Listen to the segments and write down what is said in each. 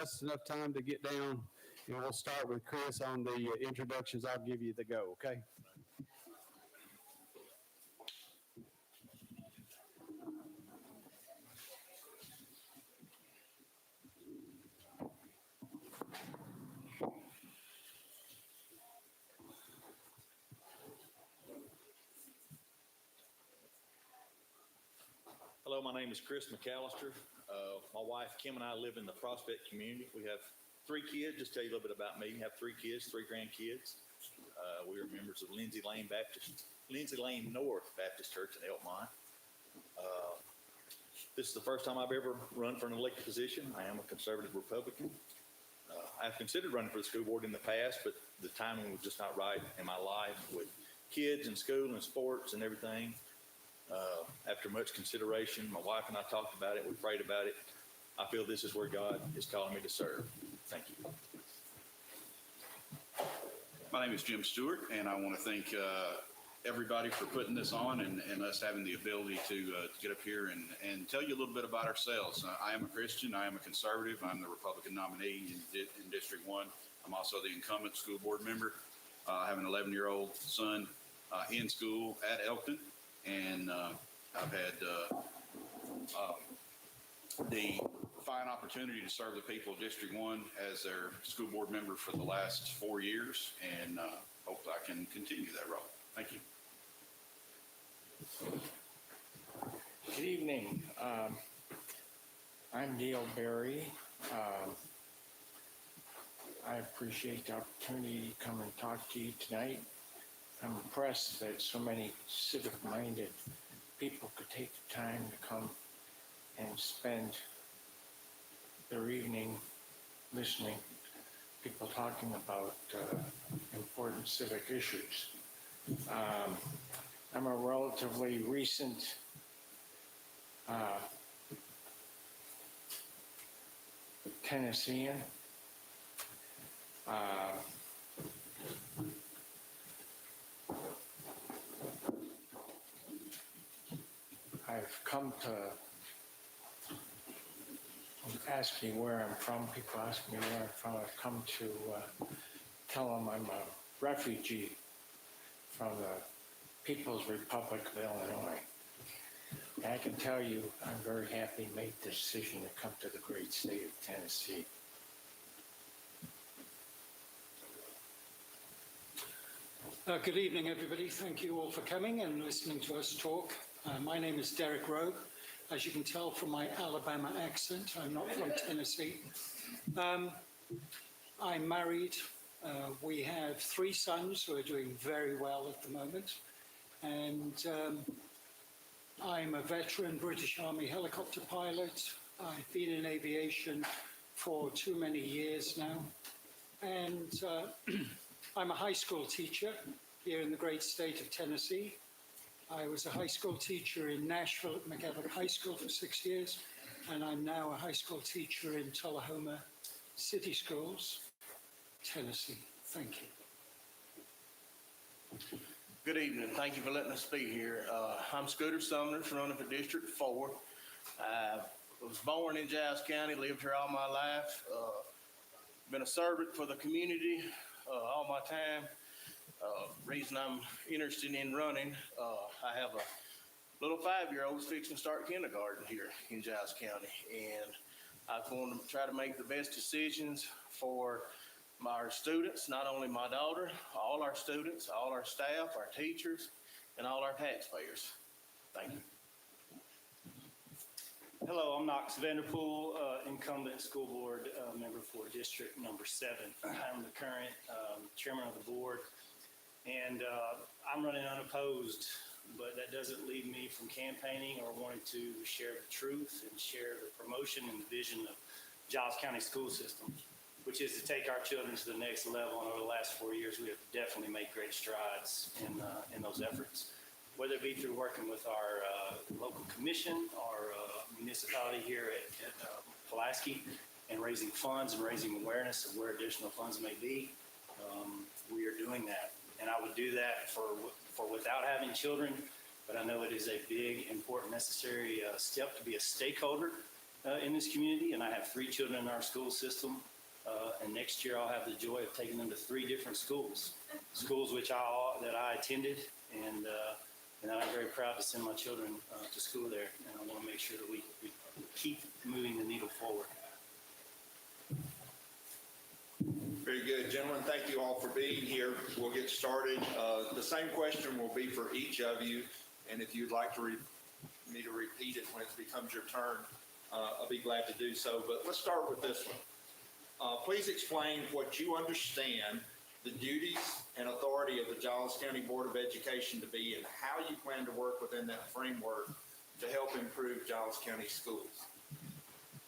just enough time to get down, and we'll start with Chris on the introductions. I'll give you the go, okay? Hello, my name is Chris McAllister. My wife Kim and I live in the Prospect community. We have 3 kids. Just tell you a little bit about me. We have 3 kids, 3 grandkids. We are members of Lindsay Lane North Baptist Church in Elkmont. This is the first time I've ever run for an elected position. I am a conservative Republican. I've considered running for the school board in the past, but the timing was just not right in my life with kids and school and sports and everything. After much consideration, my wife and I talked about it. We prayed about it. I feel this is where God is calling me to serve. Thank you. My name is Jim Stewart, and I want to thank everybody for putting this on and us having the ability to get up here and tell you a little bit about ourselves. I am a Christian. I am a conservative. I'm the Republican nominee in District 1. I'm also the incumbent school board member. I have an 11-year-old son in school at Elkton, and I've had the fine opportunity to serve the people of District 1 as their school board member for the last 4 years, and hope I can continue that role. Thank you. Good evening. I'm Neil Berry. I appreciate the opportunity to come and talk to you tonight. I'm impressed that so many civic-minded people could take the time to come and spend their evening listening to people talking about important civic issues. I'm a relatively recent Tennessean. I've come to ask me where I'm from. People ask me where I'm from. I've come to tell them I'm a refugee from the People's Republic of Illinois. And I can tell you I'm very happy to make the decision to come to the great state of Tennessee. Good evening, everybody. Thank you all for coming and listening to us talk. My name is Derek Rowe. As you can tell from my Alabama accent, I'm not from Tennessee. I'm married. We have 3 sons who are doing very well at the moment. And I'm a veteran British Army helicopter pilot. I've been in aviation for too many years now. And I'm a high school teacher here in the great state of Tennessee. I was a high school teacher in Nashville at McEvock High School for 6 years, and I'm now a high school teacher in Tullahoma City Schools, Tennessee. Thank you. Good evening. Thank you for letting us be here. I'm Scooter Sumner, running for District 4. I was born in Giles County, lived here all my life. Been a servant for the community all my time. Reason I'm interested in running, I have a little 5-year-old who's fixing to start kindergarten here in Giles County, and I want to try to make the best decisions for our students, not only my daughter, all our students, all our staff, our teachers, and all our taxpayers. Thank you. Hello, I'm Knox Vanderpool, incumbent school board member for District Number 7. I'm the current chairman of the board, and I'm running unopposed, but that doesn't leave me from campaigning or wanting to share the truth and share the promotion and the vision of Giles County school system, which is to take our children to the next level. And over the last 4 years, we have definitely made great strides in those efforts, whether it be through working with our local commission, our municipality here at Pulaski, and raising funds and raising awareness of where additional funds may be. We are doing that. And I would do that for without having children, but I know it is a big, important, necessary step to be a stakeholder in this community, and I have 3 children in our school system. And next year I'll have the joy of taking them to 3 different schools that I attended, and I'm very proud to send my children to school there. And I want to make sure that we keep moving the needle forward. Very good, gentlemen. Thank you all for being here. We'll get started. The same question will be for each of you, and if you'd like me to repeat it when it becomes your turn, I'll be glad to do so. But let's start with this one. Please explain what you understand the duties and authority of the Giles County Board of Education to be, and how you plan to work within that framework to help improve Giles County schools.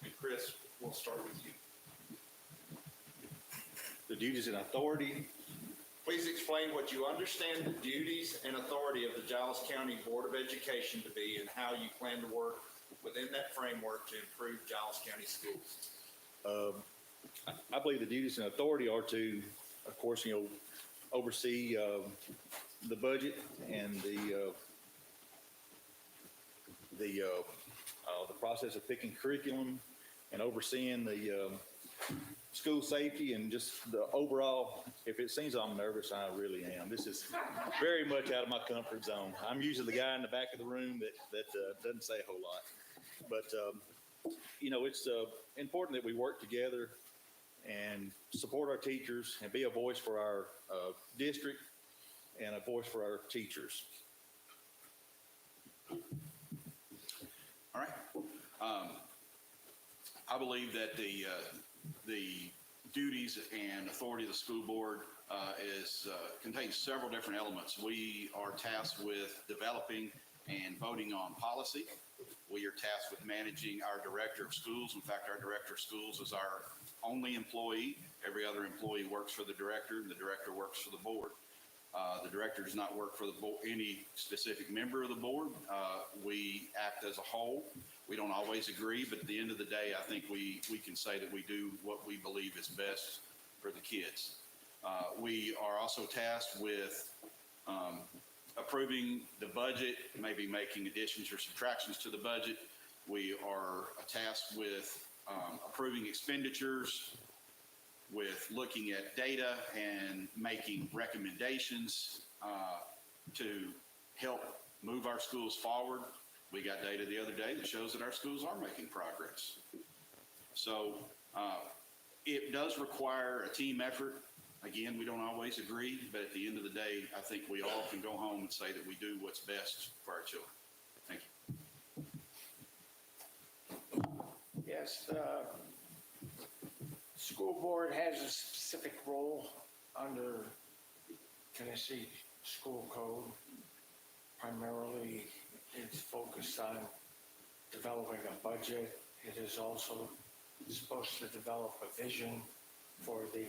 And Chris, we'll start with you. The duties and authority. Please explain what you understand the duties and authority of the Giles County Board of Education to be, and how you plan to work within that framework to improve Giles County schools. I believe the duties and authority are to, of course, oversee the budget and the process of picking curriculum, and overseeing the school safety, and just the overall. If it seems I'm nervous, I really am. This is very much out of my comfort zone. I'm usually the guy in the back of the room that doesn't say a whole lot. But, it's important that we work together and support our teachers and be a voice for our district and a voice for our teachers. All right. I believe that the duties and authority of the school board contains several different elements. We are tasked with developing and voting on policy. We are tasked with managing our director of schools. In fact, our director of schools is our only employee. Every other employee works for the director, and the director works for the board. The director does not work for any specific member of the board. We act as a whole. We don't always agree, but at the end of the day, I think we can say that we do what we believe is best for the kids. We are also tasked with approving the budget, maybe making additions or subtractions to the budget. We are tasked with approving expenditures, with looking at data and making recommendations to help move our schools forward. We got data the other day that shows that our schools are making progress. So it does require a team effort. Again, we don't always agree, but at the end of the day, I think we all can go home and say that we do what's best for our children. Thank you. Yes, the school board has a specific role under Tennessee school code. Primarily, it's focused on developing a budget. It is also supposed to develop a vision for the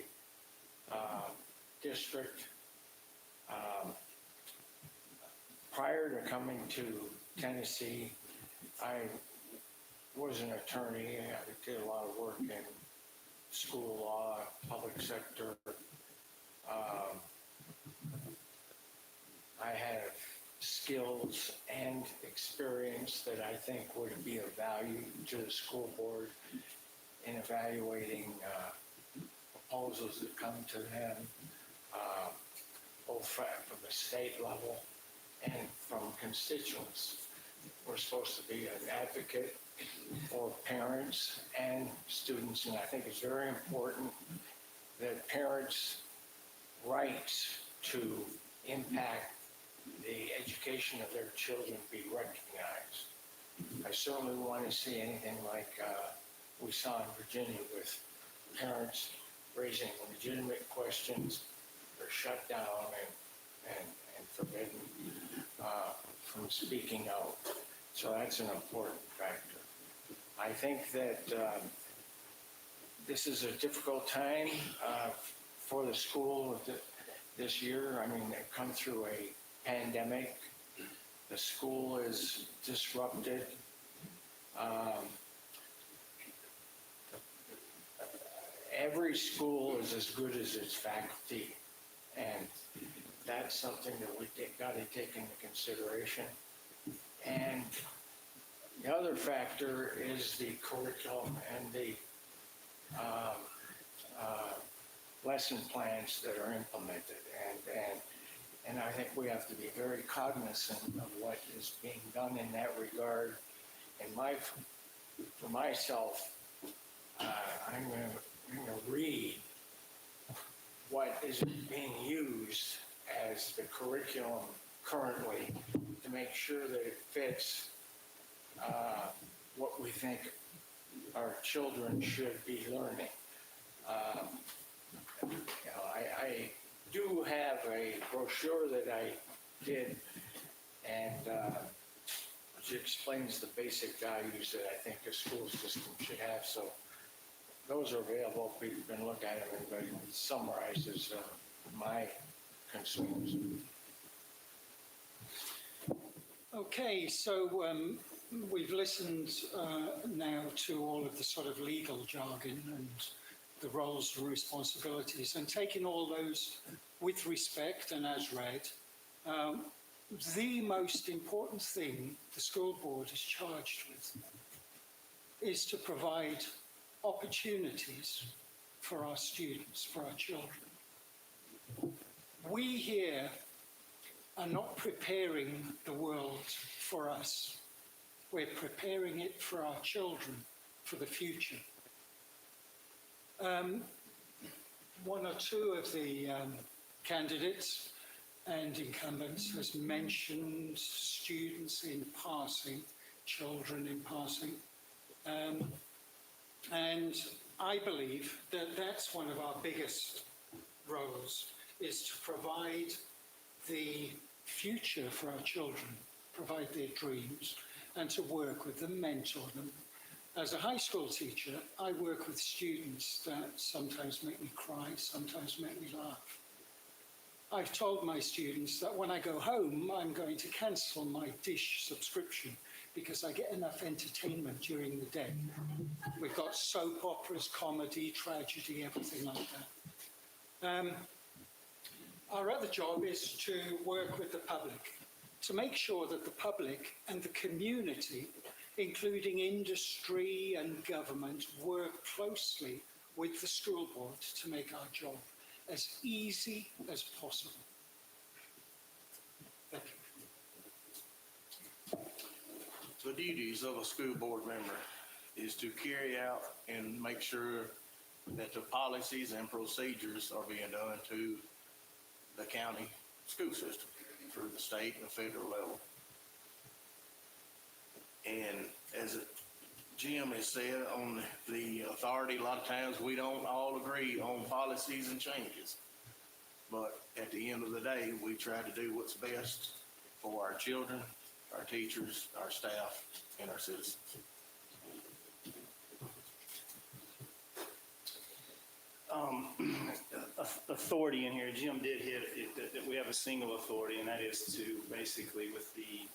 district. Prior to coming to Tennessee, I was an attorney. I did a lot of work in school law, public sector. I have skills and experience that I think would be of value to the school board in evaluating proposals that come to them, both from the state level and from constituents. We're supposed to be an advocate for parents and students, and I think it's very important that parents' rights to impact the education of their children be recognized. I certainly want to see anything like we saw in Virginia, with parents raising legitimate questions. They're shut down and forbidden from speaking out. So that's an important factor. I think that this is a difficult time for the school this year. I mean, they've come through a pandemic. The school is disrupted. Every school is as good as its faculty, and that's something that we got to take into consideration. And The other factor is the curriculum and the lesson plans that are implemented. And I think we have to be very cognizant of what is being done in that regard. And for myself, I'm going to read what is being used as the curriculum currently to make sure that it fits what we think our children should be learning. I do have a brochure that I did, and which explains the basic values that I think a school system should have. So those are available. People can look at them, but it summarizes my concerns. Okay, so we've listened now to all of the sort of legal jargon and the roles and responsibilities, and taking all those with respect and as read, the most important thing the school board is charged with is to provide opportunities for our students, for our children. We here are not preparing the world for us. We're preparing it for our children, for the future. One or two of the candidates and incumbents has mentioned students in passing, children in passing. And I believe that that's one of our biggest roles, is to provide the future for our children, provide their dreams, and to work with them, mentor them. As a high school teacher, I work with students that sometimes make me cry, sometimes make me laugh. I've told my students that when I go home, I'm going to cancel my dish subscription because I get enough entertainment during the day. We've got soap operas, comedy, tragedy, everything like that. Our other job is to work with the public, to make sure that the public and the community, including industry and government, work closely with the school board to make our job as easy as possible. Thank you. The duties of a school board member is to carry out and make sure that the policies and procedures are being done to the county school system through the state and federal level. And as Jim has said on the authority, a lot of times we don't all agree on policies and changes. But at the end of the day, we try to do what's best for our children, our teachers, our staff, and our citizens. Authority in here, Jim did hit it, that we have a single authority, and that is to basically with the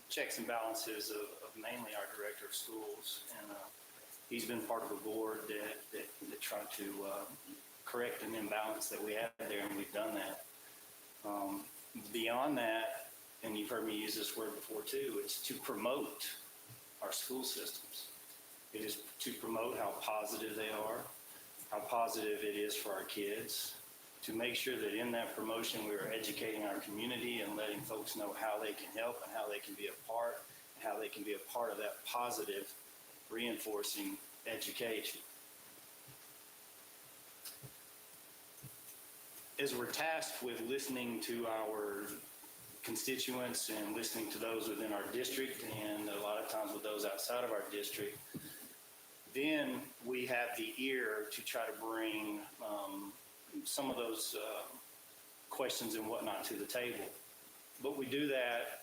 checks and balances of mainly our director of schools. And he's been part of a board that tried to correct an imbalance that we had there, and we've done that. Beyond that, and you've heard me use this word before too, it's to promote our school systems. It is to promote how positive they are, how positive it is for our kids, to make sure that in that promotion we are educating our community and letting folks know how they can help and how they can be a part of that positive reinforcing education. As we're tasked with listening to our constituents and listening to those within our district and a lot of times with those outside of our district, then we have the ear to try to bring some of those questions and whatnot to the table. But we do that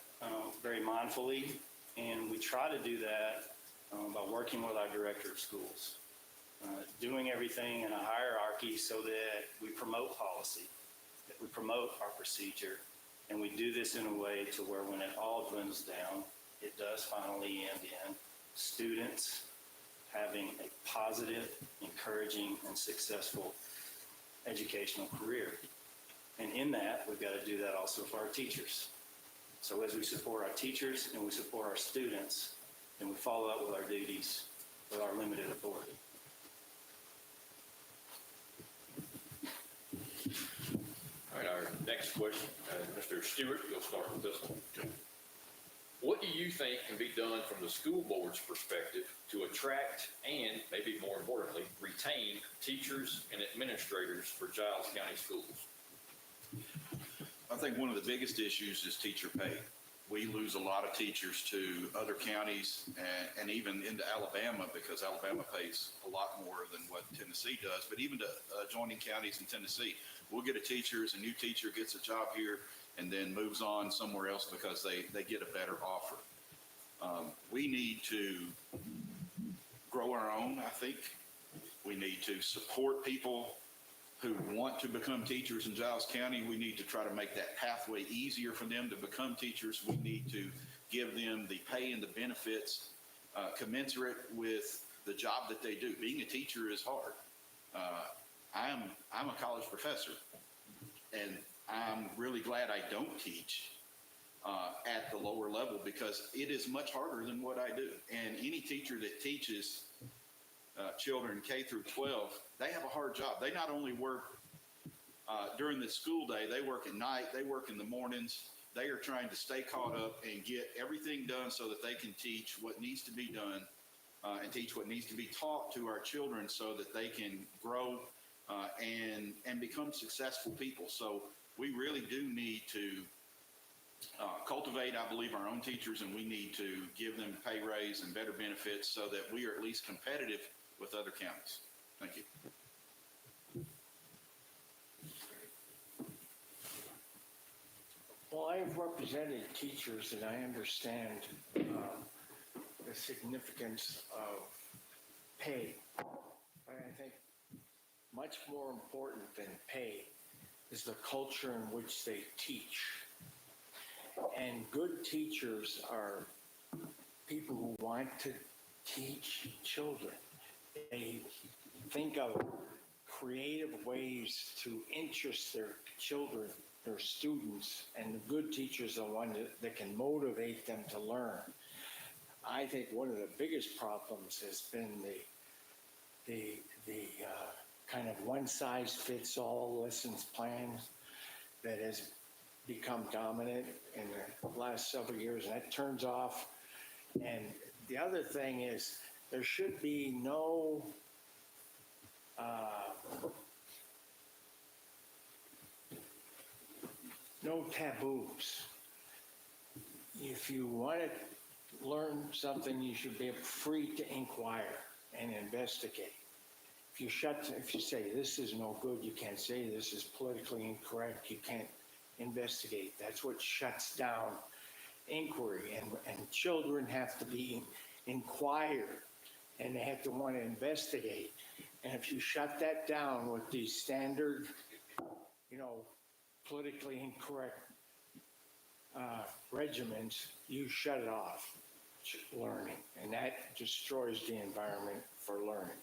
very mindfully, and we try to do that by working with our director of schools, doing everything in a hierarchy so that we promote policy, that we promote our procedure, and we do this in a way to where when it all dwindles down, it does finally end in students having a positive, encouraging, and successful educational career. And in that, we've got to do that also for our teachers. So as we support our teachers and we support our students, and we follow up with our duties with our limited authority. All right, our next question, Mr. Stewart, you'll start with this one. What do you think can be done from the school board's perspective to attract and, maybe more importantly, retain teachers and administrators for Giles County Schools? I think one of the biggest issues is teacher pay. We lose a lot of teachers to other counties and even into Alabama, because Alabama pays a lot more than what Tennessee does, but even to adjoining counties in Tennessee. We'll get a teacher, as a new teacher gets a job here and then moves on somewhere else because they get a better offer. We need to grow our own, I think. We need to support people who want to become teachers in Giles County. We need to try to make that pathway easier for them to become teachers. We need to give them the pay and the benefits commensurate with the job that they do. Being a teacher is hard. I'm a college professor, and I'm really glad I don't teach at the lower level, because it is much harder than what I do. And any teacher that teaches children K through 12, they have a hard job. They not only work during the school day, they work at night, they work in the mornings. They are trying to stay caught up and get everything done so that they can teach what needs to be done and teach what needs to be taught to our children so that they can grow and become successful people. So we really do need to cultivate, I believe, our own teachers, and we need to give them pay raise and better benefits so that we are at least competitive with other counties. Thank you. Well, I have represented teachers, and I understand the significance of pay. But I think much more important than pay is the culture in which they teach. And good teachers are people who want to teach children. They think of creative ways to interest their children, their students, and the good teachers are one that can motivate them to learn. I think one of the biggest problems has been the kind of one-size-fits-all lessons plan that has become dominant in the last several years, and that turns off. And the other thing is there should be no taboos. If you want to learn something, you should be free to inquire and investigate. If you say this is no good, you can't say this is politically incorrect, you can't investigate. That's what shuts down inquiry. And children have to be inquired, and they have to want to investigate. And if you shut that down with these standard, politically incorrect regimens, you shut it off, learning, and that destroys the environment for learning.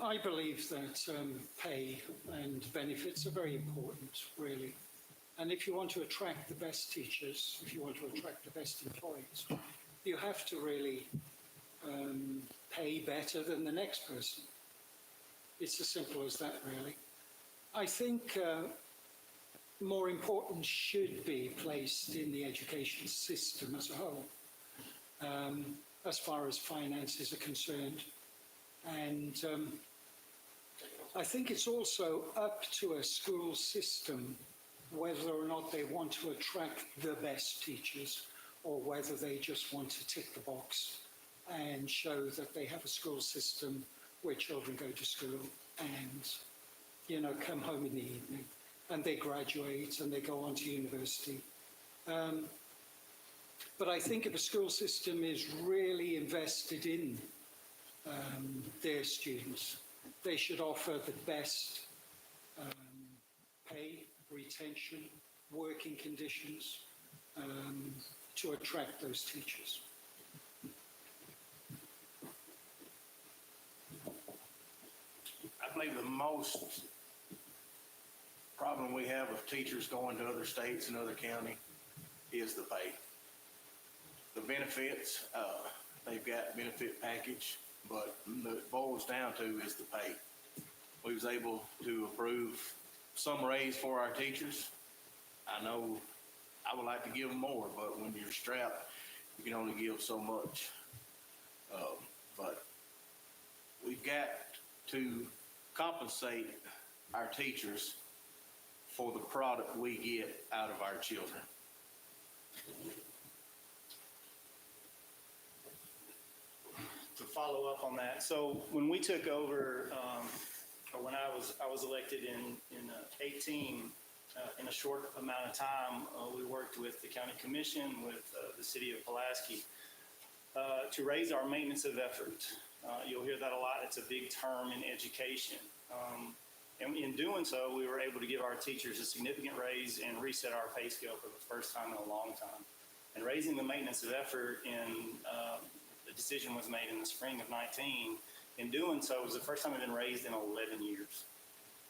I believe that pay and benefits are very important, really. And if you want to attract the best teachers, if you want to attract the best employees, you have to really pay better than the next person. It's as simple as that, really. I think more importance should be placed in the education system as a whole, as far as finances are concerned. And I think it's also up to a school system whether or not they want to attract the best teachers, or whether they just want to tick the box and show that they have a school system where children go to school and, come home in the evening, and they graduate and they go on to university. But I think if a school system is really invested in their students, they should offer the best pay, retention, working conditions to attract those teachers. I believe the most problem we have with teachers going to other states and other county is the pay. The benefits, they've got benefit package, but what it boils down to is the pay. We was able to approve some raise for our teachers. I know I would like to give them more, but when you're strapped, you can only give so much. But we've got to compensate our teachers for the product we get out of our children. To follow up on that, so when we took over, or when I was elected in 18, in a short amount of time, we worked with the county commission, with the city of Pulaski, to raise our maintenance of effort. You'll hear that a lot. It's a big term in education. And in doing so, we were able to give our teachers a significant raise and reset our pay scale for the first time in a long time. And raising the maintenance of effort the decision was made in the spring of 19. In doing so, it was the first time it had been raised in 11 years.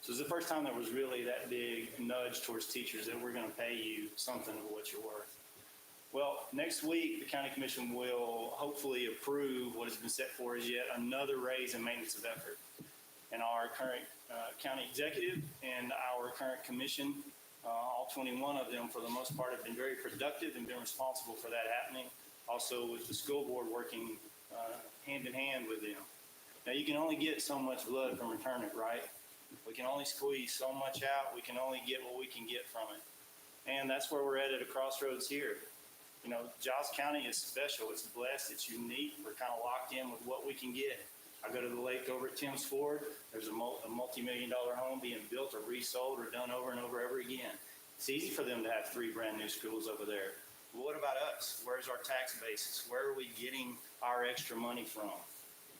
So it was the first time there was really that big nudge towards teachers that we're going to pay you something of what you're worth. Well, next week, the county commission will hopefully approve what has been set for as yet another raise in maintenance of effort. And our current county executive and our current commission, all 21 of them, for the most part, have been very productive and been responsible for that happening. Also with the school board working hand in hand with them. Now, you can only get so much blood from return it, right? We can only squeeze so much out. We can only get what we can get from it. And that's where we're at a crossroads here. You know, Giles County is special. It's blessed. It's unique. We're kind of locked in with what we can get. I go to the lake over at Tim's Ford. There's a multi-million-dollar home being built or resold or done over and over again. It's easy for them to have 3 brand new schools over there. But what about us? Where's our tax basis? Where are we getting our extra money from?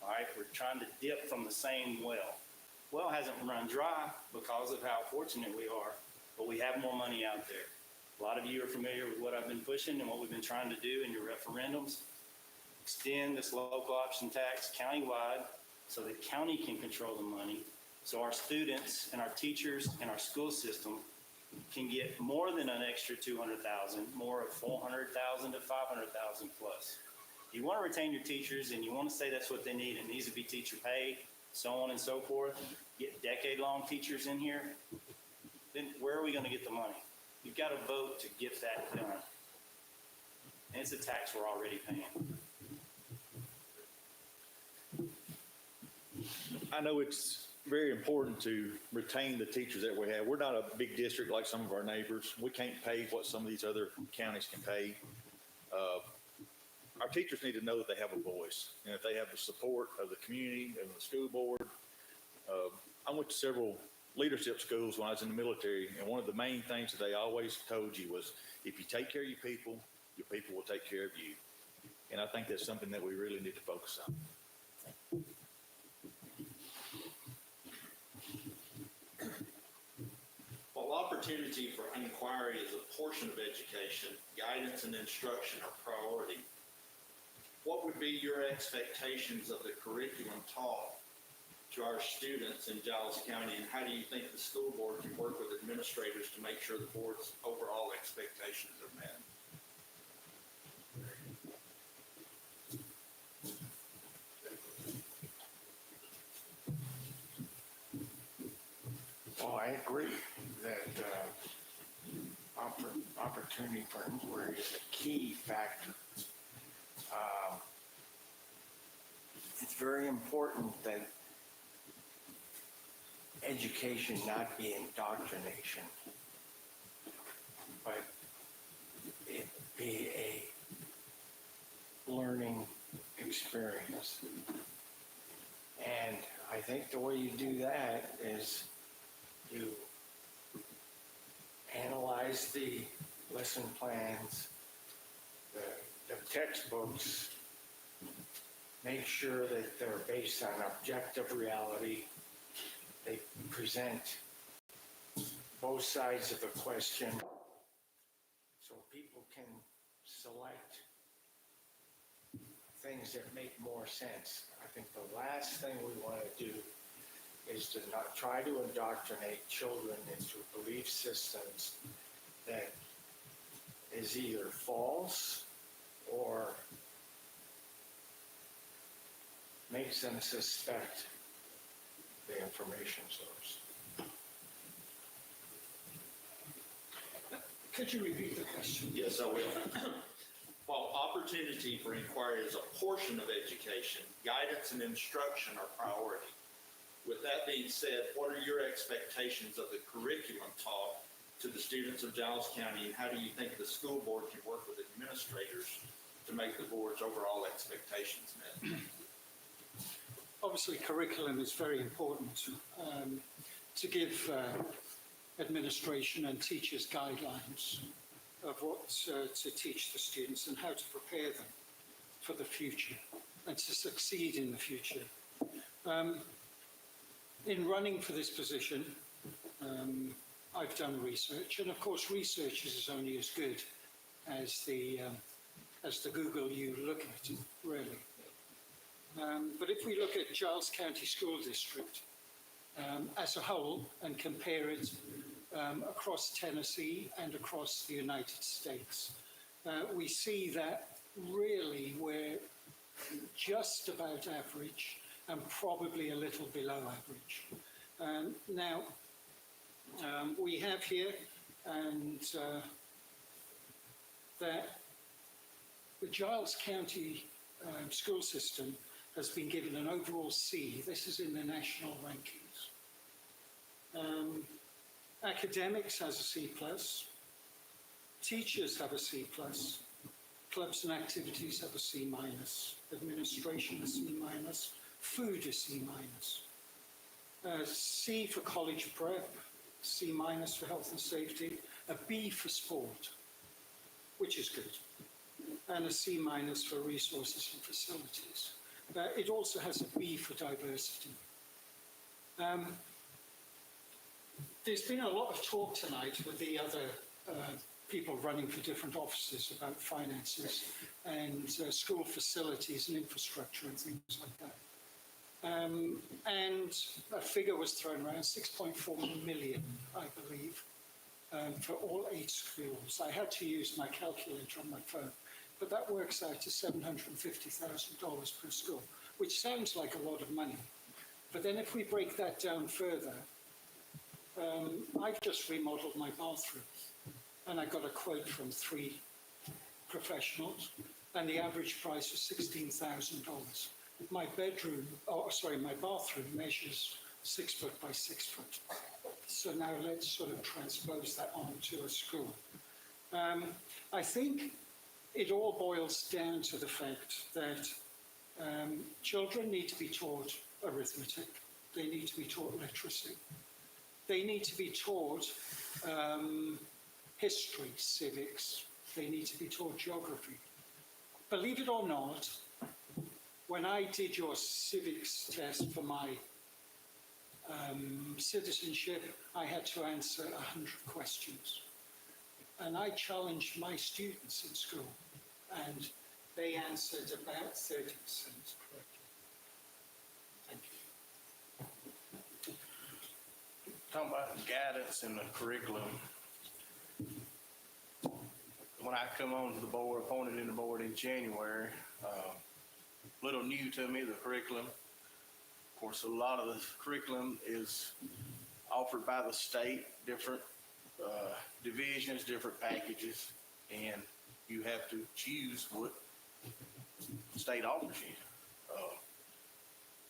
All right, we're trying to dip from the same well. Well hasn't run dry because of how fortunate we are, but we have more money out there. A lot of you are familiar with what I've been pushing and what we've been trying to do in your referendums. Extend this local option tax countywide so the county can control the money, so our students and our teachers and our school system can get more than an extra $200,000, more of $400,000 to $500,000 plus. You want to retain your teachers and you want to say that's what they need. It needs to be teacher pay, so on and so forth. Get decade-long teachers in here. Then where are we going to get the money? You've got to vote to get that done. And it's a tax we're already paying. I know it's very important to retain the teachers that we have. We're not a big district like some of our neighbors. We can't pay what some of these other counties can pay. Our teachers need to know that they have a voice, and if they have the support of the community and the school board. I went to several leadership schools when I was in the military, and one of the main things that they always told you was, if you take care of your people will take care of you. And I think that's something that we really need to focus on. While opportunity for inquiry is a portion of education, guidance and instruction are priority. What would be your expectations of the curriculum taught to our students in Giles County, and how do you think the school board can work with administrators to make sure the board's overall expectations are met? Well, I agree that opportunity for inquiry is a key factor. It's very important that education not be indoctrination, but it be a learning experience. And I think the way you do that is you analyze the lesson plans, the textbooks, make sure that they're based on objective reality. They present both sides of the question so people can select things that make more sense. I think the last thing we want to do is to not try to indoctrinate children into belief systems that is either false or makes them suspect the information source. Could you repeat the question? Yes, I will. While opportunity for inquiry is a portion of education, guidance and instruction are priority. With that being said, what are your expectations of the curriculum taught to the students of Giles County, and how do you think the school board can work with administrators to make the board's overall expectations met? Obviously, curriculum is very important to give administration and teachers guidelines of what to teach the students and how to prepare them for the future and to succeed in the future. In running for this position, I've done research, and of course, research is only as good as the Google you look at, really. But if we look at Giles County School District as a whole and compare it across Tennessee and across the United States, we see that really we're just about average and probably a little below average. Now, we have here that the Giles County school system has been given an overall C. This is in the national rankings. Academics has a C+. Teachers have a C+. Clubs and activities have a C-. Administration a C-. Food is C-. C for college prep, C- for health and safety, a B for sport, which is good, and a C- for resources and facilities. It also has a B for diversity. There's been a lot of talk tonight with the other people running for different offices about finances and school facilities and infrastructure and things like that. And a figure was thrown around, 6.4 million, I believe, for all 8 schools. I had to use my calculator on my phone, but that works out to $750,000 per school, which sounds like a lot of money. But then if we break that down further, I've just remodeled my bathroom, and I got a quote from 3 professionals, and the average price was $16,000. My bathroom measures 6 foot by 6 foot. So now let's sort of transpose that onto a school. I think it all boils down to the fact that children need to be taught arithmetic. They need to be taught literacy. They need to be taught history, civics. They need to be taught geography. Believe it or not, when I did your civics test for my citizenship, I had to answer 100 questions. And I challenged my students in school, and they answered about 30% correctly. Thank you. Talking about guidance in the curriculum. When I come on to the board, appointed in the board in January, little new to me, the curriculum. Of course, a lot of the curriculum is offered by the state, different divisions, different packages, and you have to choose what the state offers you.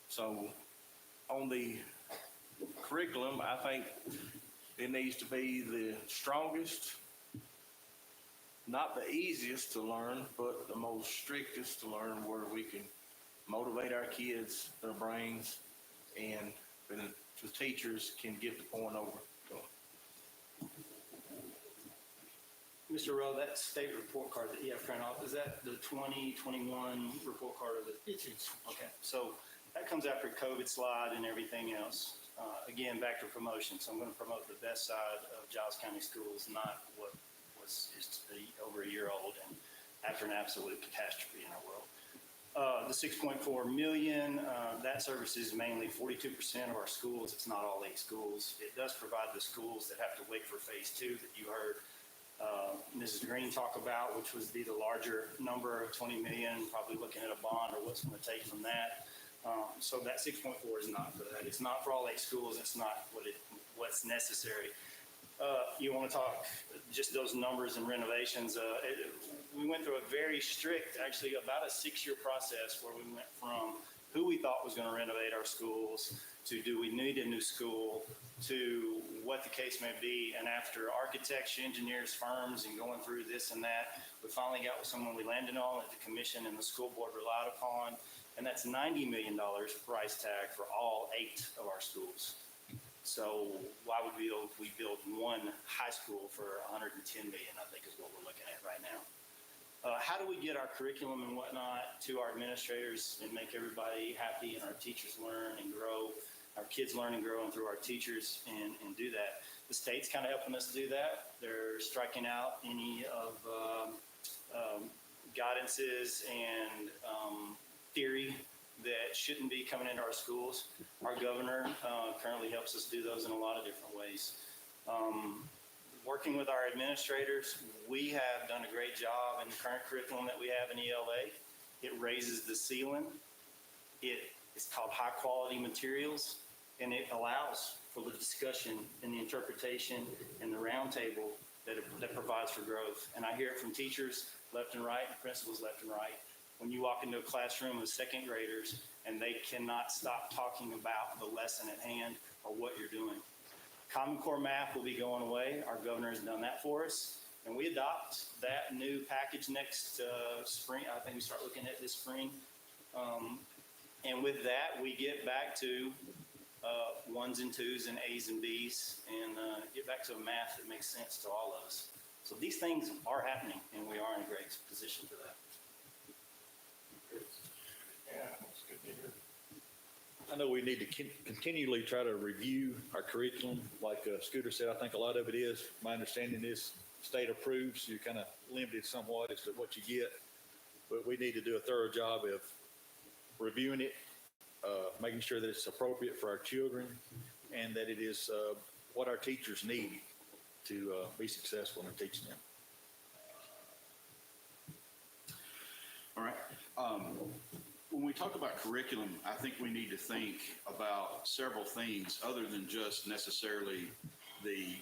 So on the curriculum, I think it needs to be the strongest, not the easiest to learn, but the most strictest to learn, where we can motivate our kids, their brains, and the teachers can get the point over. So. Mr. Rowe, that state report card that you have printed off, is that the 2021 report card? It is. Okay, so that comes after COVID slide and everything else. Again, back to promotion. So I'm going to promote the best side of Giles County Schools, not what was just over a year old and after an absolute catastrophe in our world. The 6.4 million, that services mainly 42% of our schools. It's not all 8 schools. It does provide the schools that have to wait for phase 2 that you heard Mrs. Green talked about, which would be the larger number of 20 million, probably looking at a bond or what's going to take from that. So that 6.4 is not for that. It's not for all 8 schools. It's not what's necessary. You want to talk just those numbers and renovations. We went through a very strict, actually about a 6-year process where we went from who we thought was going to renovate our schools to do we need a new school to what the case may be. And after architects, engineers, firms, and going through this and that, we finally got with someone we landed on that the commission and the school board relied upon. And that's $90 million price tag for all 8 of our schools. So why would we build one high school for $110 million, I think is what we're looking at right now. How do we get our curriculum and whatnot to our administrators and make everybody happy and our teachers learn and grow, our kids learn and grow and through our teachers and do that? The state's kind of helping us do that. They're striking out any of guidances and theory that shouldn't be coming into our schools. Our governor currently helps us do those in a lot of different ways. Working with our administrators, we have done a great job in the current curriculum that we have in ELA. It raises the ceiling. It's called high quality materials, and it allows for the discussion and the interpretation and the roundtable that provides for growth. And I hear it from teachers left and right, principals left and right. When you walk into a classroom with 2nd graders and they cannot stop talking about the lesson at hand or what you're doing. Common Core Math will be going away. Our governor has done that for us. And we adopt that new package next spring. I think we start looking at this spring. And with that, we get back to 1s and 2s and A's and B's and get back to a math that makes sense to all of us. So these things are happening, and we are in a great position for that. Yeah, that's good to hear. I know we need to continually try to review our curriculum. Like Scooter said, I think a lot of it is, my understanding is state approves. You're kind of limited somewhat as to what you get. But we need to do a thorough job of reviewing it, making sure that it's appropriate for our children and that it is what our teachers need to be successful in teaching them. All right. When we talk about curriculum, I think we need to think about several things other than just necessarily the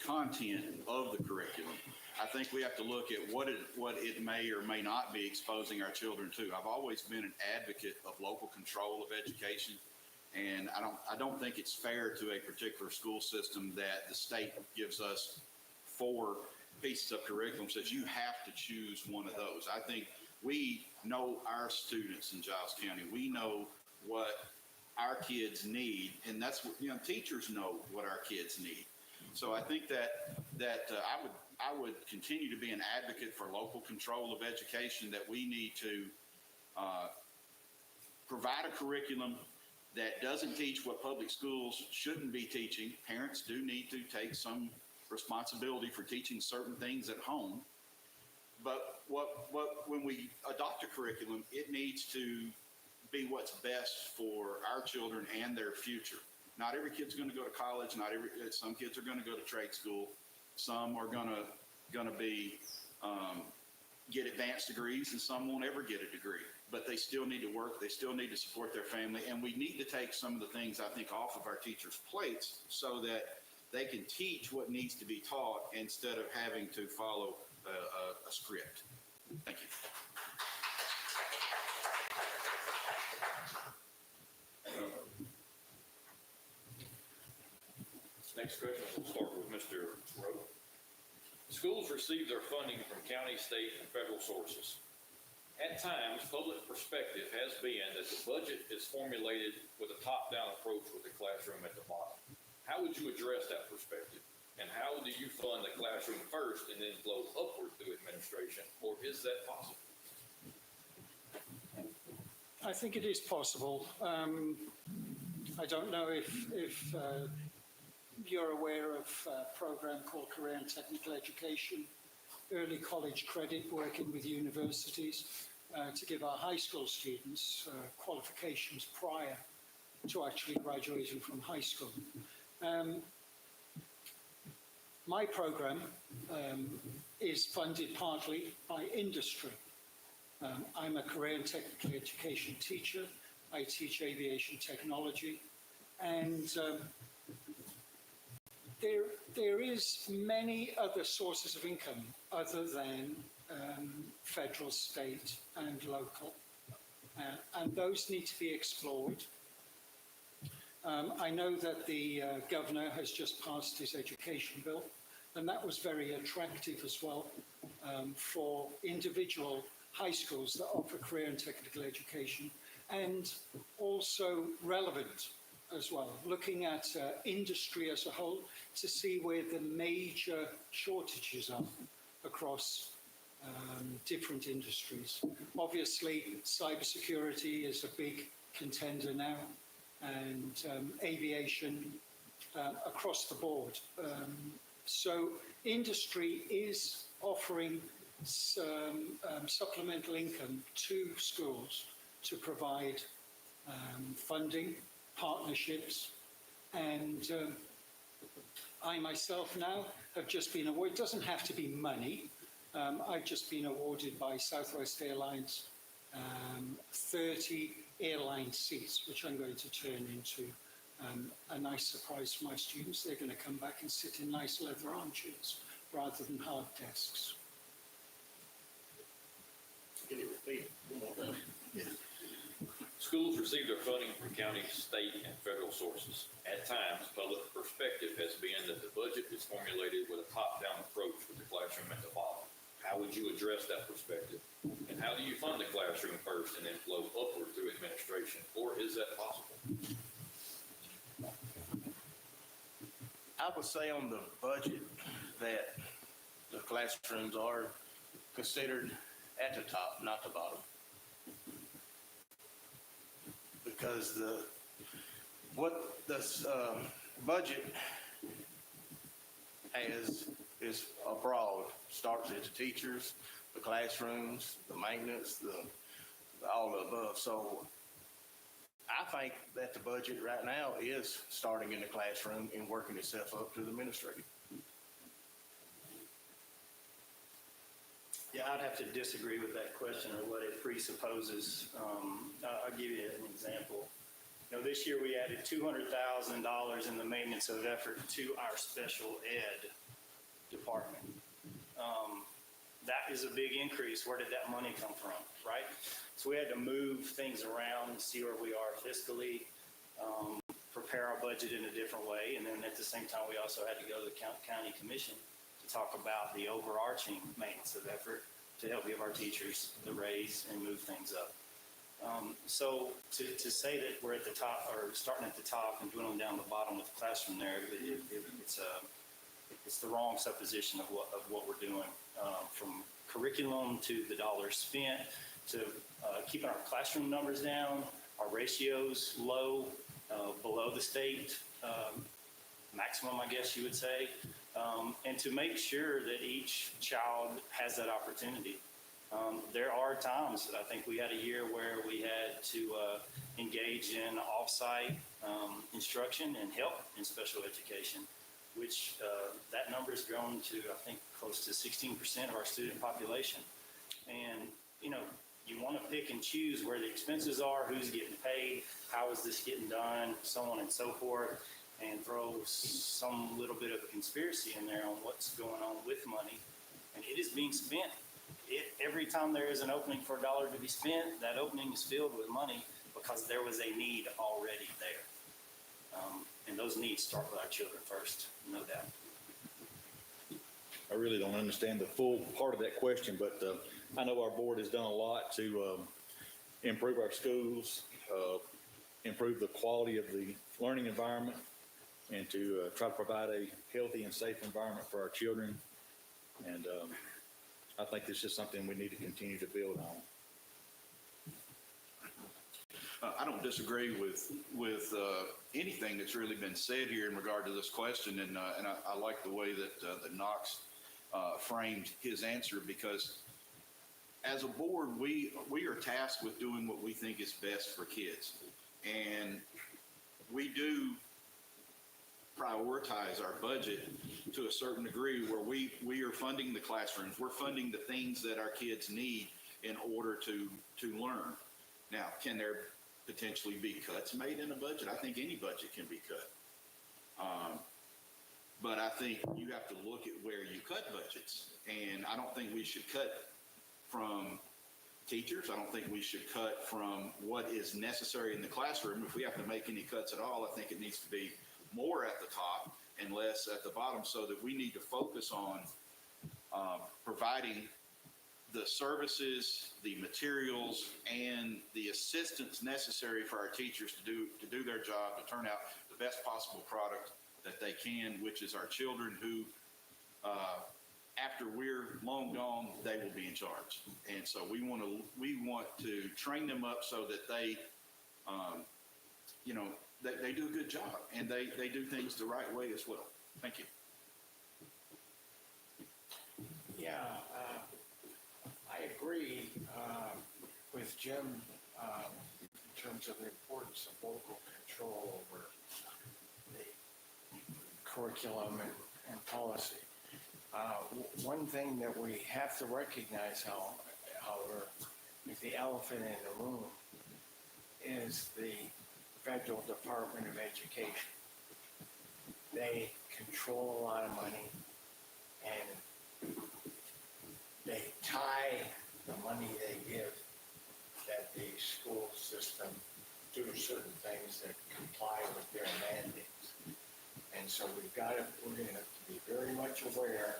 content of the curriculum. I think we have to look at what it may or may not be exposing our children to. I've always been an advocate of local control of education, and I don't think it's fair to a particular school system that the state gives us 4 pieces of curriculum, says you have to choose one of those. I think we know our students in Giles County. We know what our kids need, and that's what, teachers know what our kids need. So I think that I would continue to be an advocate for local control of education, that we need to provide a curriculum that doesn't teach what public schools shouldn't be teaching. Parents do need to take some responsibility for teaching certain things at home. But when we adopt a curriculum, it needs to be what's best for our children and their future. Not every kid's going to go to college. Some kids are going to go to trade school. Some are going to be get advanced degrees, and some won't ever get a degree. But they still need to work. They still need to support their family, and we need to take some of the things, I think, off of our teachers' plates so that they can teach what needs to be taught instead of having to follow a script. Thank you. Next question, we'll start with Mr. Rowe. Schools receive their funding from county, state, and federal sources. At times, public perspective has been that the budget is formulated with a top-down approach with the classroom at the bottom. How would you address that perspective? And how do you fund the classroom first and then flow upward through administration, or is that possible? I think it is possible. I don't know if you're aware of a program called Career and Technical Education, early college credit, working with universities to give our high school students qualifications prior to actually graduating from high school. My program is funded partly by industry. I'm a career and technical education teacher. I teach aviation technology, and there is many other sources of income other than federal, state, and local, and those need to be explored. I know that the governor has just passed his education bill, and that was very attractive as well for individual high schools that offer career and technical education, and also relevant as well, looking at industry as a whole to see where the major shortages are across different industries. Obviously, cybersecurity is a big contender now, and aviation across the board. So industry is offering some supplemental income to schools to provide funding, partnerships, and I myself now have just been awarded, it doesn't have to be money, I've just been awarded by Southwest Airlines 30 airline seats, which I'm going to turn into a nice surprise for my students. They're going to come back and sit in nice leather armchairs rather than hard desks. Can you repeat one more time? Schools receive their funding from county, state, and federal sources. At times, public perspective has been that the budget is formulated with a top-down approach with the classroom at the bottom. How would you address that perspective? And how do you fund the classroom first and then flow upward through administration? Or is that possible? I would say on the budget that the classrooms are considered at the top, not the bottom. Because what this budget has is broad, starts at the teachers, the classrooms, the maintenance, all the above. So I think that the budget right now is starting in the classroom and working itself up to the administrative. Yeah, I'd have to disagree with that question or what it presupposes. I'll give you an example. You know, this year we added $200,000 in the maintenance of effort to our special ed department. That is a big increase. Where did that money come from, right? So we had to move things around, see where we are fiscally, prepare our budget in a different way, and then at the same time, we also had to go to the county commission to talk about the overarching maintenance of effort to help give our teachers the raise and move things up. So to say that we're at the top or starting at the top and dwindling down the bottom with the classroom there, it's the wrong supposition of what we're doing, from curriculum to the dollars spent to keeping our classroom numbers down, our ratios low, below the state maximum, I guess you would say, and to make sure that each child has that opportunity. There are times, I think we had a year where we had to engage in off-site instruction and help in special education, which that number has grown to, I think, close to 16% of our student population. And, you know, you want to pick and choose where the expenses are, who's getting paid, how is this getting done, so on and so forth, and throw some little bit of a conspiracy in there on what's going on with money. And it is being spent. Every time there is an opening for a dollar to be spent, that opening is filled with money because there was a need already there. And those needs start with our children first, no doubt. I really don't understand the full part of that question, but I know our board has done a lot to improve our schools, improve the quality of the learning environment, and to try to provide a healthy and safe environment for our children. And I think this is something we need to continue to build on. I don't disagree with anything that's really been said here in regard to this question, and I like the way that Knox framed his answer, because as a board, we are tasked with doing what we think is best for kids, and we do prioritize our budget to a certain degree where we are funding the classrooms, we're funding the things that our kids need in order to learn. Now, can there potentially be cuts made in a budget? I think any budget can be cut. But I think you have to look at where you cut budgets. And I don't think we should cut from teachers. I don't think we should cut from what is necessary in the classroom. If we have to make any cuts at all, I think it needs to be more at the top and less at the bottom, so that we need to focus on providing the services, the materials, and the assistance necessary for our teachers to do their job, to turn out the best possible product that they can, which is our children who, after we're long gone, they will be in charge. And so we want to train them up so that they, they do a good job, and they do things the right way as well. Thank you. Yeah, I agree with Jim in terms of the importance of local control over the curriculum and policy. One thing that we have to recognize, however, is the elephant in the room is the Federal Department of Education. They control a lot of money, and they tie the money they give that the school system do certain things that comply with their mandates. And so we're going to be very much aware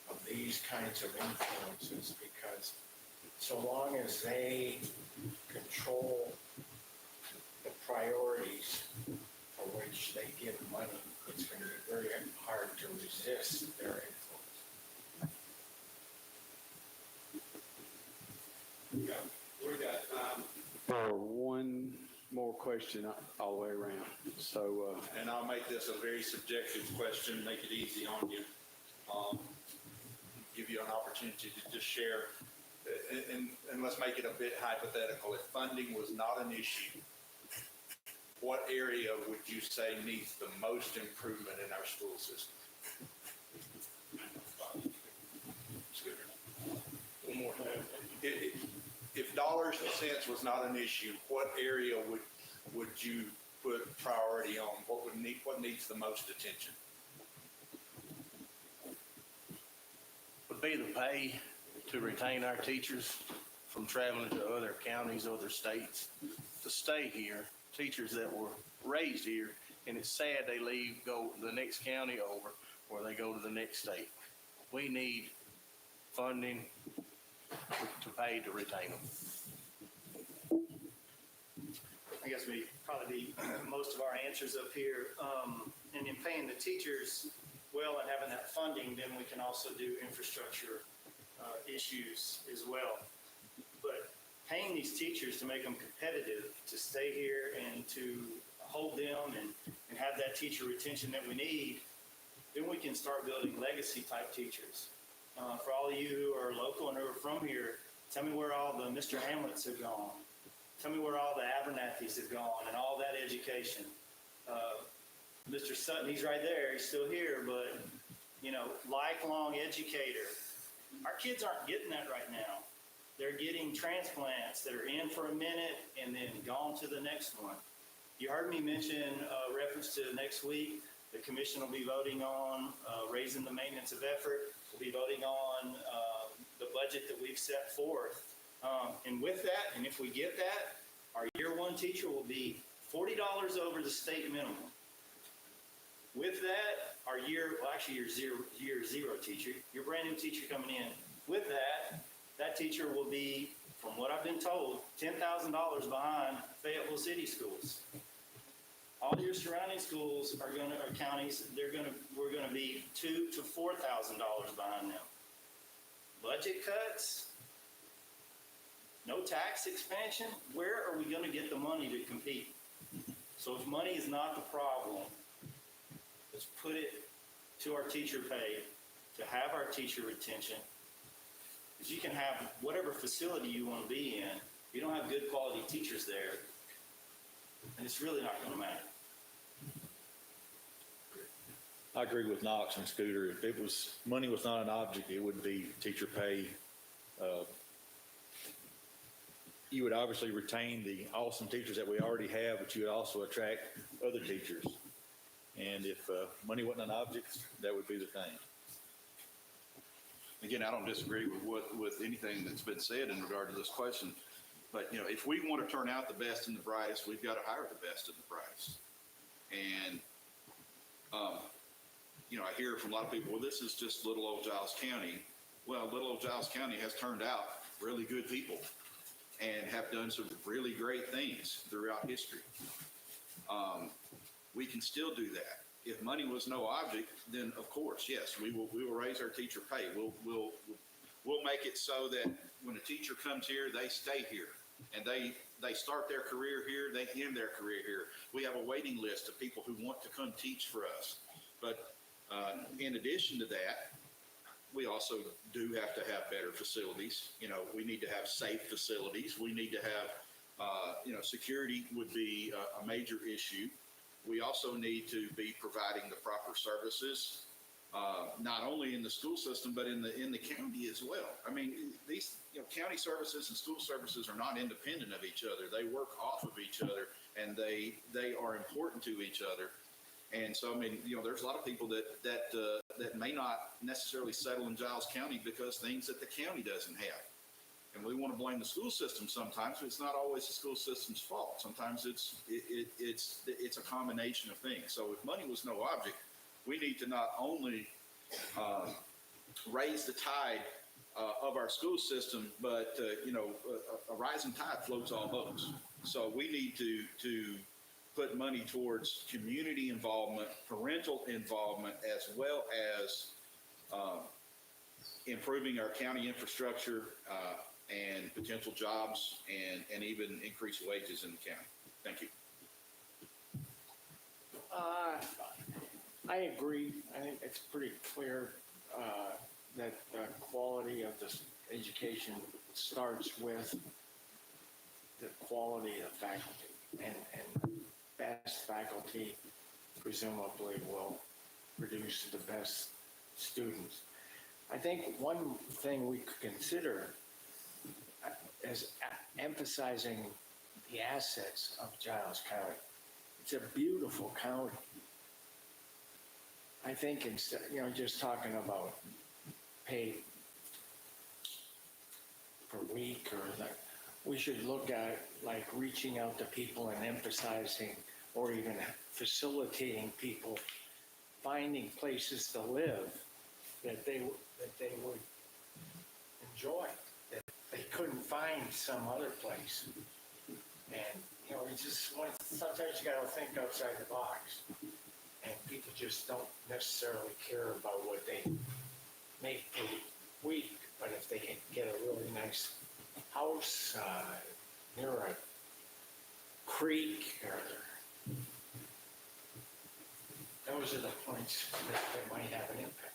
of these kinds of influences, because so long as they control the priorities for which they give money, it's going to be very hard to resist their influence. We've got, One more question all the way around. So, and I'll make this a very subjective question, make it easy on you. Give you an opportunity to just share, and let's make it a bit hypothetical. If funding was not an issue, what area would you say needs the most improvement in our school system? One more time. If dollars and cents was not an issue, what area would you put priority on? What needs the most attention? Would be the pay to retain our teachers from traveling to other counties, other states, to stay here. Teachers that were raised here, and it's sad they leave, go the next county over, or they go to the next state. We need funding to pay to retain them. I guess we probably most of our answers up here. And in paying the teachers well and having that funding, then we can also do infrastructure issues as well. But paying these teachers to make them competitive, to stay here and to hold them and have that teacher retention that we need, then we can start building legacy type teachers. For all of you who are local and who are from here, tell me where all the Mr. Hamlets have gone. Tell me where all the Abernathys have gone and all that education. Mr. Sutton, he's right there, he's still here, but, lifelong educator. Our kids aren't getting that right now. They're getting transplants that are in for a minute and then gone to the next one. You heard me mention reference to next week. The commission will be voting on raising the maintenance of effort. We'll be voting on the budget that we've set forth. And with that, and if we get that, our year one teacher will be $40 over the state minimum. With that, our year zero teacher, your brand new teacher coming in, with that teacher will be, from what I've been told, $10,000 behind Fayetteville City schools. All your surrounding schools counties, we're gonna be $2,000 to $4,000 behind them. Budget cuts, no tax expansion. Where are we gonna get the money to compete? So if money is not the problem, let's put it to our teacher pay, to have our teacher retention. Because you can have whatever facility you want to be in, if you don't have good quality teachers there, and it's really not going to matter. I agree with Knox and Scooter. If it was, money was not an object, it would be teacher pay. You would obviously retain the awesome teachers that we already have, but you would also attract other teachers. And if money wasn't an object, that would be the thing. Again, I don't disagree with anything that's been said in regard to this question. But, you know, if we want to turn out the best and the brightest, we've got to hire the best and the brightest. And, you know, I hear from a lot of people, well, this is just little old Giles County. Well, little old Giles County has turned out really good people and have done some really great things throughout history. We can still do that. If money was no object, then of course, yes, we will raise our teacher pay. We'll make it so that when a teacher comes here, they stay here, and they start their career here, they end their career here. We have a waiting list of people who want to come teach for us. But in addition to that, we also do have to have better facilities. You know, we need to have safe facilities. We need to have, you know, security would be a major issue. We also need to be providing the proper services, not only in the school system, but in the county as well. I mean, these, you know, county services and school services are not independent of each other. They work off of each other, and they are important to each other. And so, I mean, you know, there's a lot of people that may not necessarily settle in Giles County because things that the county doesn't have. And we want to blame the school system sometimes, but it's not always the school system's fault. Sometimes it's a combination of things. So if money was no object, we need to not only raise the tide of our school system, but you know, a rising tide floats all boats. So we need to put money towards community involvement, parental involvement, as well as improving our county infrastructure and potential jobs and even increased wages in the county. Thank you. I agree. I think it's pretty clear that the quality of this education starts with the quality of faculty, and best faculty presumably will produce the best students. I think one thing we could consider is emphasizing the assets of Giles County. It's a beautiful county. I think instead, you know, just talking about pay per week or that, we should look at like reaching out to people and emphasizing or even facilitating people finding places to live that they would enjoy, that they couldn't find some other place. And, you know, it's just, sometimes you got to think outside the box. And people just don't necessarily care about what they make per week. But if they can get a really nice house near a creek, or those are the points that might have an impact.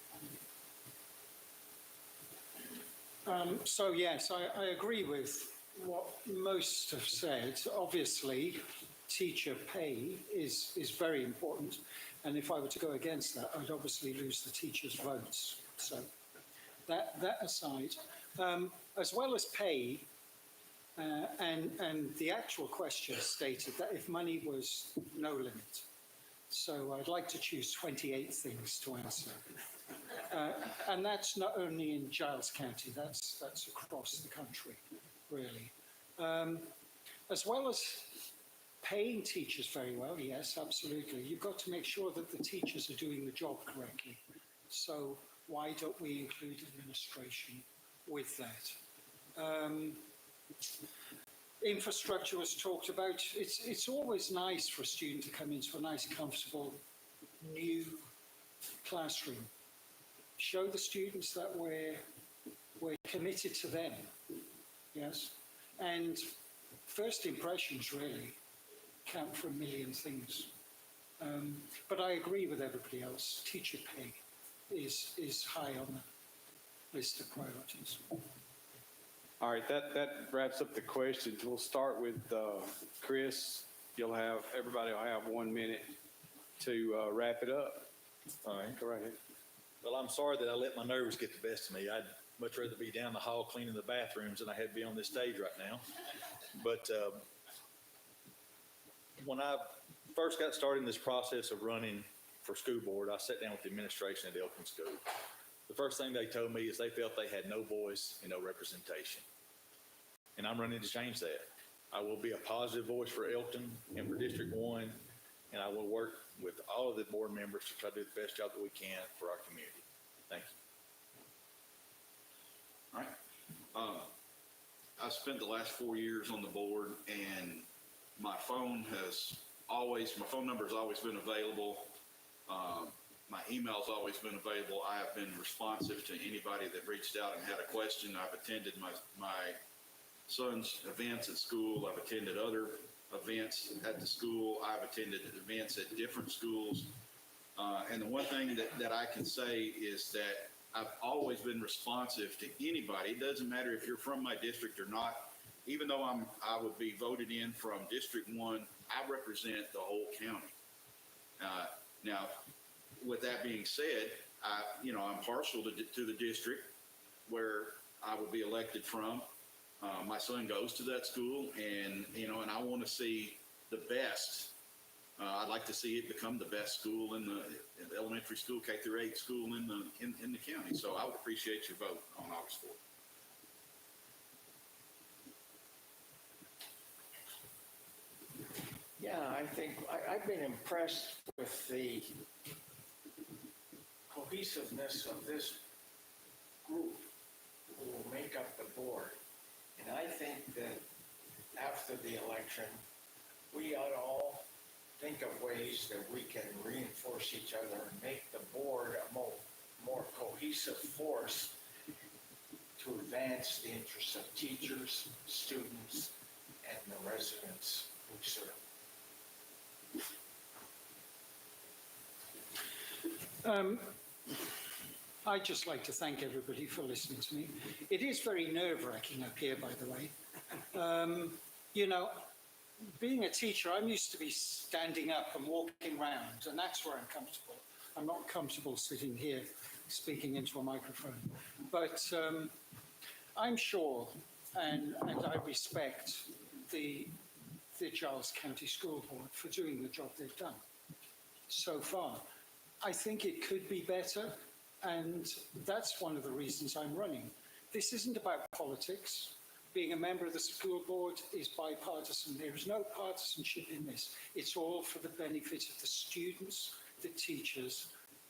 So yes, I agree with what most have said. Obviously, teacher pay is very important, and if I were to go against that, I'd obviously lose the teachers' votes. So that aside, as well as pay, and the actual question stated that if money was no limit. So I'd like to choose 28 things to answer. And that's not only in Giles County, that's across the country, really. As well as paying teachers very well, yes, absolutely. You've got to make sure that the teachers are doing the job correctly. So why don't we include administration with that? Infrastructure was talked about. It's always nice for a student to come into a nice, comfortable, new classroom. Show the students that we're committed to them, yes? And first impressions really count for a million things. But I agree with everybody else. Teacher pay is high on the list of priorities. All right, that wraps up the questions. We'll start with Chris. Everybody will have 1 minute to wrap it up. All right. Go right ahead. Well, I'm sorry that I let my nerves get the best of me. I'd much rather be down the hall cleaning the bathrooms than I had to be on this stage right now. But when I first got started in this process of running for school board, I sat down with the administration at Elton School. The first thing they told me is they felt they had no voice and no representation. And I'm running to change that. I will be a positive voice for Elton and for District 1, and I will work with all of the board members to try to do the best job that we can for our community. Thank you. All right. I spent the last 4 years on the board, and my phone number has always been available. My email's always been available. I have been responsive to anybody that reached out and had a question. I've attended my son's events at school. I've attended other events at the school. I've attended events at different schools. And the one thing that I can say is that I've always been responsive to anybody. It doesn't matter if you're from my district or not. Even though I would be voted in from District 1, I represent the whole county. Now, with that being said, I'm partial to the district where I would be elected from. My son goes to that school, and I want to see the best. I'd like to see it become the best school in the elementary school, K through 8 school in the county. So I would appreciate your vote on August 4th. Yeah, I think I've been impressed with the cohesiveness of this group who will make up the board. And I think that after the election, we ought to all think of ways that we can reinforce each other and make the board a more cohesive force to advance the interests of teachers, students, and the residents we serve. I'd just like to thank everybody for listening to me. It is very nerve-wracking up here, by the way. Being a teacher, I'm used to be standing up and walking around, and that's where I'm comfortable. I'm not comfortable sitting here speaking into a microphone. But I'm sure, and I respect the Giles County School Board for doing the job they've done so far. I think it could be better, and that's one of the reasons I'm running. This isn't about politics. Being a member of the school board is bipartisan. There is no partisanship in this. It's all for the benefit of the students, the teachers,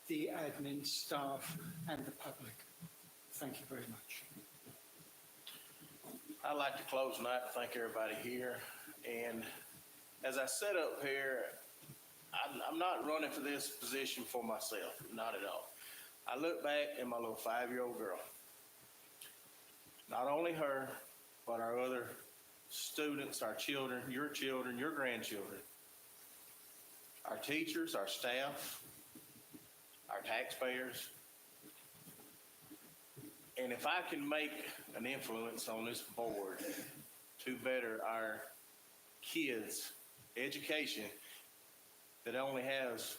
the admin staff, and the public. Thank you very much. I'd like to close tonight and thank everybody here. And as I said up here, I'm not running for this position for myself, not at all. I look back at my little 5-year-old girl. Not only her, but our other students, our children, your grandchildren, our teachers, our staff, our taxpayers. And if I can make an influence on this board to better our kids' education that only has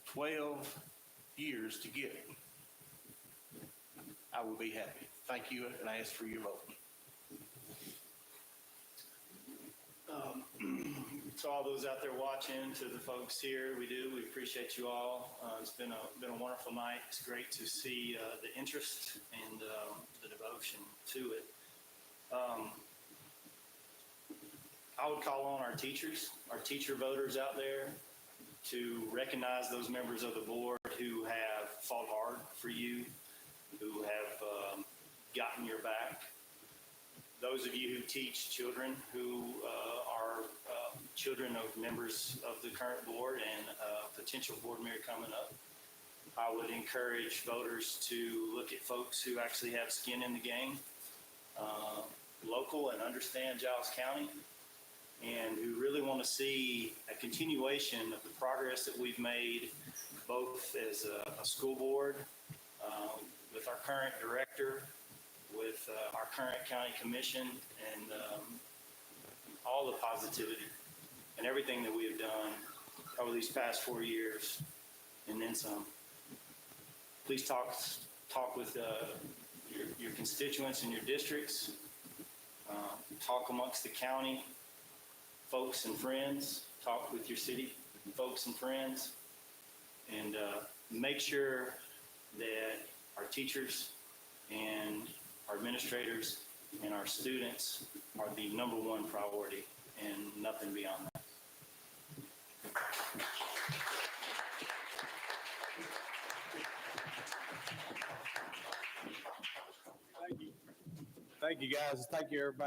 12 years to get it, I will be happy. Thank you, and I ask for your vote. To all those out there watching, to the folks here, we appreciate you all. It's been a wonderful night. It's great to see the interest and the devotion to it. I would call on our teachers, our teacher voters out there, to recognize those members of the board who have fought hard for you, who have gotten your back. Those of you who teach children who are children of members of the current board and potential board member coming up, I would encourage voters to look at folks who actually have skin in the game, local, and understand Giles County, and who really want to see a continuation of the progress that we've made, both as a school board, with our current director, with our current county commission, and all the positivity and everything that we have done over these past 4 years and then some. Please talk with your constituents in your districts. Talk amongst the county folks and friends. Talk with your city folks and friends. And make sure that our teachers and our administrators and our students are the number one priority and nothing beyond that. Thank you, guys. Thank you, everybody.